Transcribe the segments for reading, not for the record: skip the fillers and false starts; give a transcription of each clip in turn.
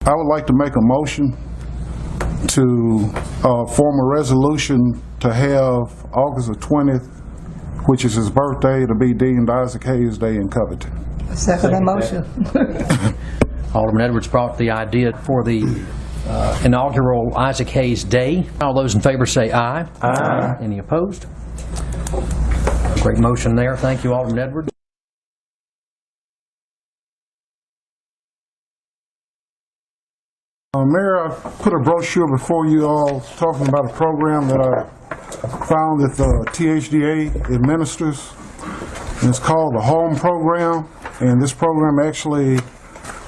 I would like to make a motion to form a resolution to have August the 20th, which is his birthday, to be deemed Isaac Hayes Day in Covington. Second that motion. Alderman Edwards brought the idea for the inaugural Isaac Hayes Day. All those in favor say aye. Aye. Any opposed? Great motion there. Thank you, Alderman Edwards. Mayor, I put a brochure before you all talking about a program that I found that the THDA administers, and it's called the HOME program, and this program actually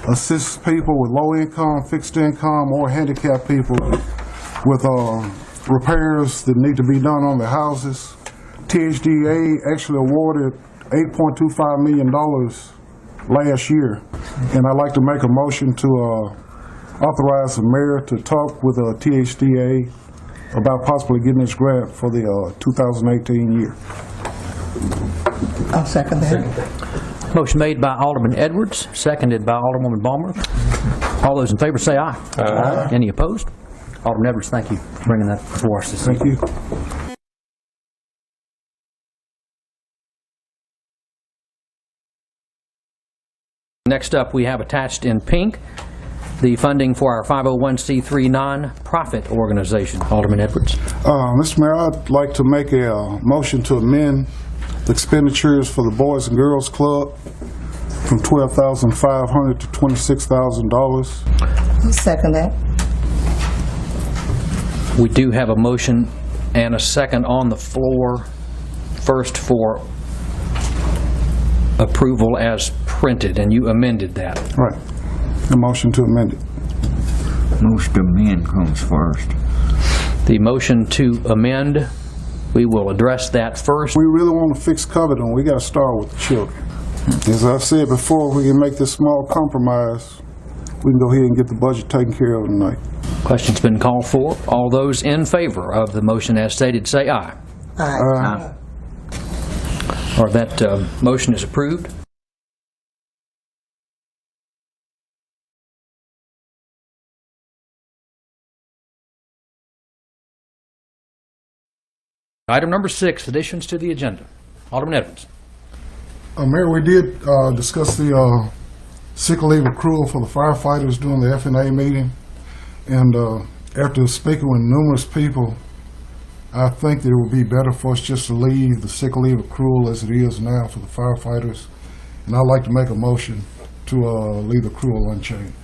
assists people with low income, fixed income, or handicapped people with repairs that need to be done on their houses. THDA actually awarded $8.25 million last year, and I'd like to make a motion to authorize the mayor to talk with THDA about possibly getting this grant for the 2018 year. I'll second that. Motion made by Alderman Edwards, seconded by Alderwoman Balmer. All those in favor say aye. Aye. Any opposed? Alderman Edwards, thank you for bringing that before us this evening. Thank you. Next up, we have attached in pink the funding for our 501c3 non-profit organization. Alderman Edwards. Mr. Mayor, I'd like to make a motion to amend the expenditures for the Boys and Girls Club from $12,500 to $26,000. I'll second that. We do have a motion and a second on the floor. First for approval as printed, and you amended that. Right. The motion to amend it. Motion to amend comes first. The motion to amend, we will address that first. We really want to fix Covington. We got to start with the children. As I've said before, if we can make this small compromise, we can go ahead and get the budget taken care of tonight. Question's been called for. All those in favor of the motion as stated say aye. Aye. Or that motion is approved. Item number 6, additions to the agenda. Alderman Edwards. Mayor, we did discuss the sick leave accrual for the firefighters during the FNA meeting, and after speaking with numerous people, I think that it would be better for us just to leave the sick leave accrual as it is now for the firefighters, and I'd like to make a motion to leave the accrual unchanged.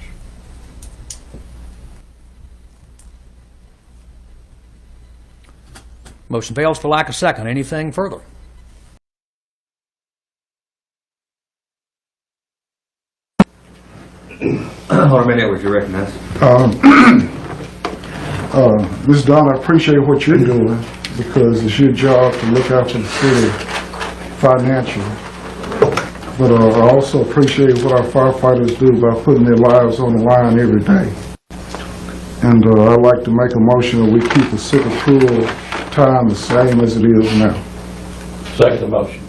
Motion fails for lack of second. Anything further? Alderman Edwards, you recognize. Ms. Donna, I appreciate what you're doing because it's your job to look out for the city financially. But I also appreciate what our firefighters do by putting their lives on the line every day. And I'd like to make a motion that we keep the sick accrual time the same as it is now. Second the motion.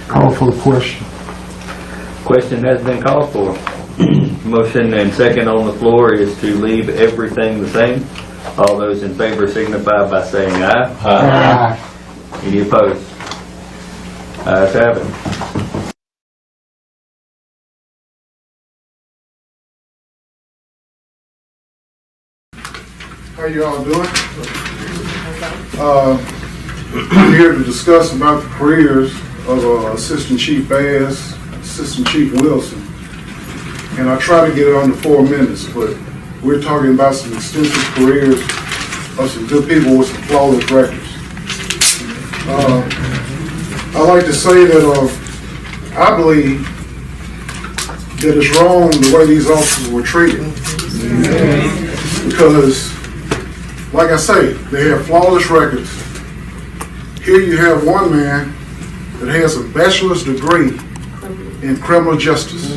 Call for the question. Question has been called for. Motion and second on the floor is to leave everything the same. All those in favor signify by saying aye. Aye. Any opposed? Ayes have it. How you all doing? I'm here to discuss about the careers of Assistant Chief Bass, Assistant Chief Wilson. And I try to get it under 4 minutes, but we're talking about some extensive careers of some good people with some flawless records. I like to say that I believe that it's wrong the way these officers were treated. Because, like I say, they have flawless records. Here you have one man that has a bachelor's degree in criminal justice.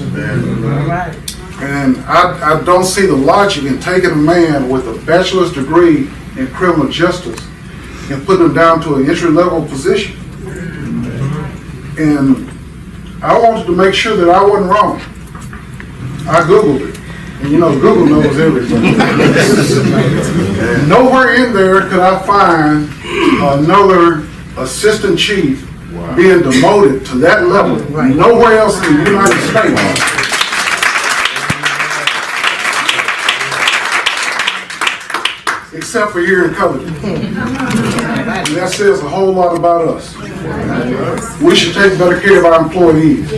And I don't see the logic in taking a man with a bachelor's degree in criminal justice and putting him down to an entry-level position. And I wanted to make sure that I wasn't wrong. I Googled it. And you know, Google knows everything. Nowhere in there could I find another assistant chief being demoted to that level. Nowhere else in the United States. Except for here in Covington. And that says a whole lot about us. We should take better care of our employees.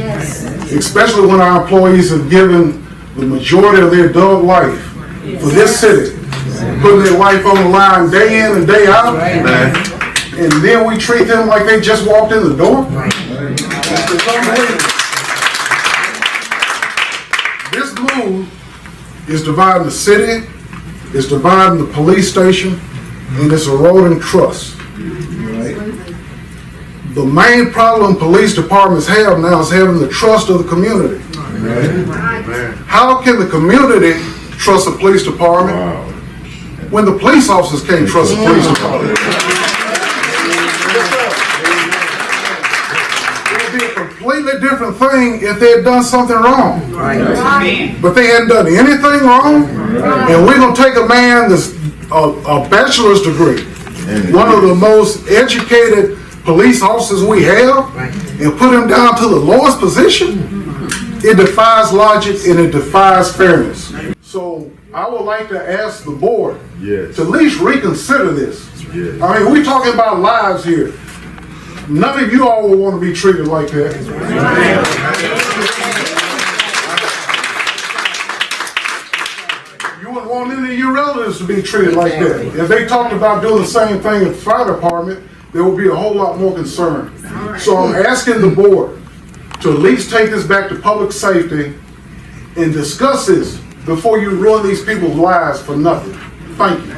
Especially when our employees have given the majority of their adult life for this city, putting their life on the line day in and day out, and then we treat them like they just walked in the door. It's unbelievable. This move is dividing the city, it's dividing the police station, and it's eroding trust. The main problem police departments have now is having the trust of the community. How can the community trust a police department when the police officers can't trust the police department? It would be a completely different thing if they had done something wrong. But they hadn't done anything wrong, and we're going to take a man that's a bachelor's degree, one of the most educated police officers we have, and put him down to the lowest position. It defies logic and it defies fairness. So I would like to ask the board to at least reconsider this. I mean, we're talking about lives here. None of you all will want to be treated like that. You wouldn't want any of your relatives to be treated like that. If they talked about doing the same thing at the fire department, there will be a whole lot more concern. So I'm asking the board to at least take this back to public safety and discuss this before you ruin these people's lives for nothing. Thank you.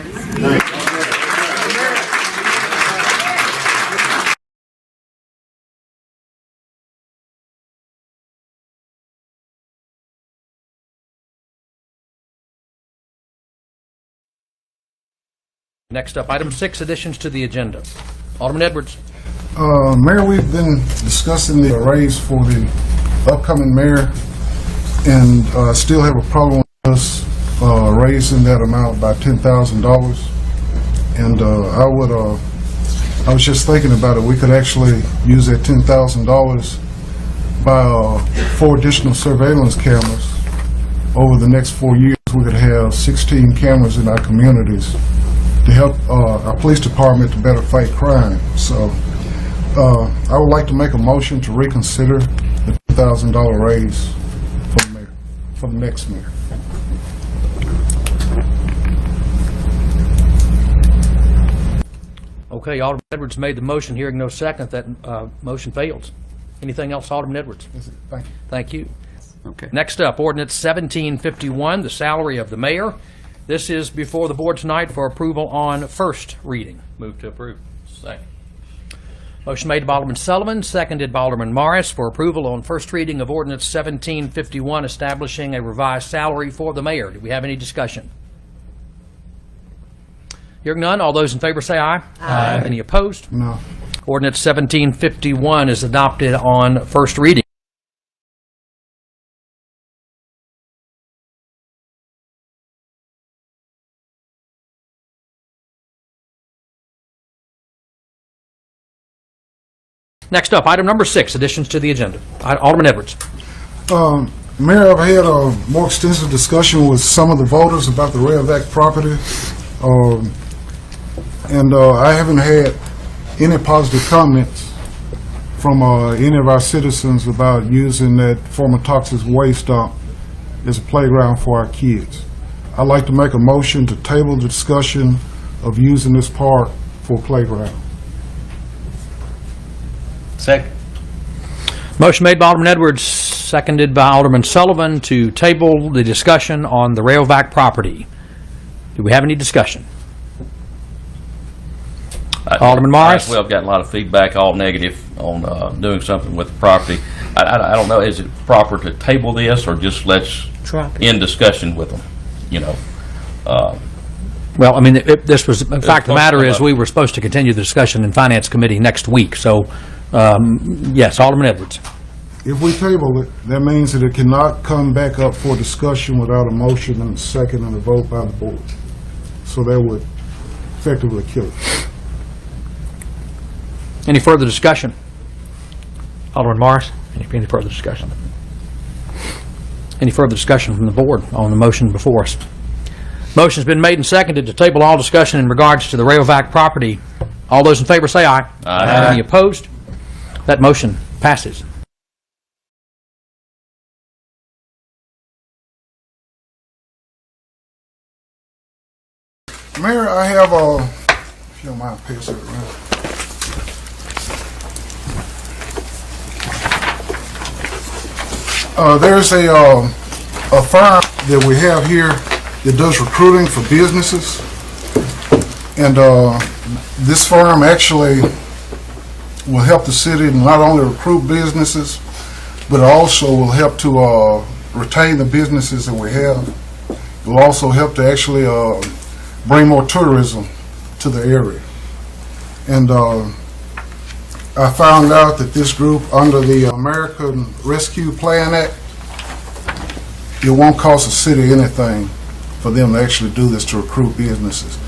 Next up, item 6, additions to the agenda. Alderman Edwards. Mayor, we've been discussing the raise for the upcoming mayor, and still have a problem with us raising that amount by $10,000. And I was just thinking about it. We could actually use that $10,000 by 4 additional surveillance cameras. Over the next 4 years, we could have 16 cameras in our communities to help our police department to better fight crime. So I would like to make a motion to reconsider the $2,000 raise for the mayor, for the next mayor. Okay, Alderman Edwards made the motion. Hearing no second, that motion fails. Anything else, Alderman Edwards? Thank you. Thank you. Okay. Next up, ordinance 1751, the salary of the mayor. This is before the board tonight for approval on first reading. Move to approve. Second. Motion made by Alderman Sullivan, seconded by Alderman Morris for approval on first reading of ordinance 1751, establishing a revised salary for the mayor. Do we have any discussion? Hearing none, all those in favor say aye. Aye. Any opposed? No. Ordinance 1751 is adopted on first reading. Next up, item number 6, additions to the agenda. Alderman Edwards. Mayor, I've had a more extensive discussion with some of the voters about the Rayovac property, and I haven't had any positive comments from any of our citizens about using that former toxic waste dump as a playground for our kids. I'd like to make a motion to table the discussion of using this park for a playground. Second. Motion made by Alderman Edwards, seconded by Alderman Sullivan to table the discussion on the Rayovac property. Do we have any discussion? Alderman Morris? Well, I've gotten a lot of feedback, all negative, on doing something with the property. I don't know, is it proper to table this, or just let's end discussion with them, you know? Well, I mean, this was, in fact, the matter is, we were supposed to continue the discussion in Finance Committee next week, so, yes, Alderman Edwards. If we table it, that means that it cannot come back up for discussion without a motion and a second and a vote by the board. So that would effectively kill it. Any further discussion? Alderman Morris, any further discussion? Any further discussion from the board on the motion before us? Motion's been made and seconded to table all discussion in regards to the Rayovac property. All those in favor say aye. Aye. Any opposed? That motion passes. Mayor, I have if you don't mind, pass it around. There's a firm that we have here that does recruiting for businesses. And this firm actually will help the city not only recruit businesses, but also will help to retain the businesses that we have. It will also help to actually bring more tourism to the area. And I found out that this group, under the American Rescue Plan Act, it won't cost the city anything for them to actually do this to recruit businesses.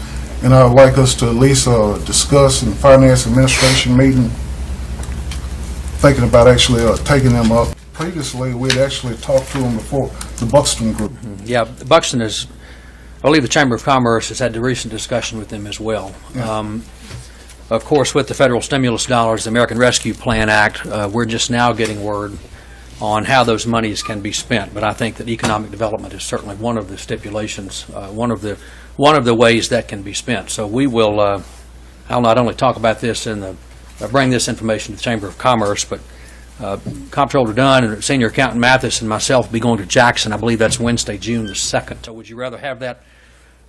And I would like us to at least discuss in the Finance Administration meeting, thinking about actually taking them up. Previously, we'd actually talked to them before, the Buxton Group. Yeah, Buxton is, I believe the Chamber of Commerce has had a recent discussion with them as well. Yeah. Of course, with the federal stimulus dollars, the American Rescue Plan Act, we're just now getting word on how those monies can be spent. But I think that economic development is certainly one of the stipulations, one of the ways that can be spent. So we will, I'll not only talk about this bring this information to the Chamber of Commerce, but Comptroller Dunn and Senior Accountant Mathis and myself will be going to Jackson. I believe that's Wednesday, June the 2nd. So would you rather have that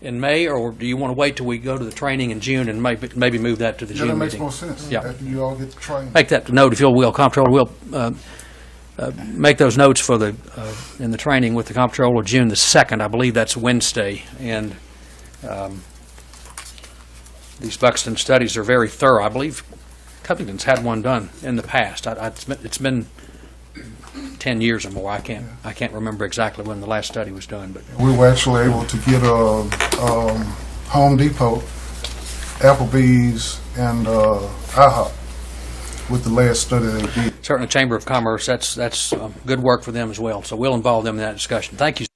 in May, or do you want to wait till we go to the training in June and maybe move that to the Yeah, June that meeting? makes more sense Yeah. after you all get the training. Make that note, if you will, Comptroller. We'll make those notes for in the training with the Comptroller June the 2nd. I believe that's Wednesday. And these Buxton studies are very thorough. I believe Covington's had one done in the past. It's been 10 years or more. I can't remember exactly when the last study was done, but We were actually able to get Home Depot, Applebee's, and IHOP with the last study they did. certainly Chamber of Commerce, that's good work for them as well. So we'll involve them in that discussion. Thank you.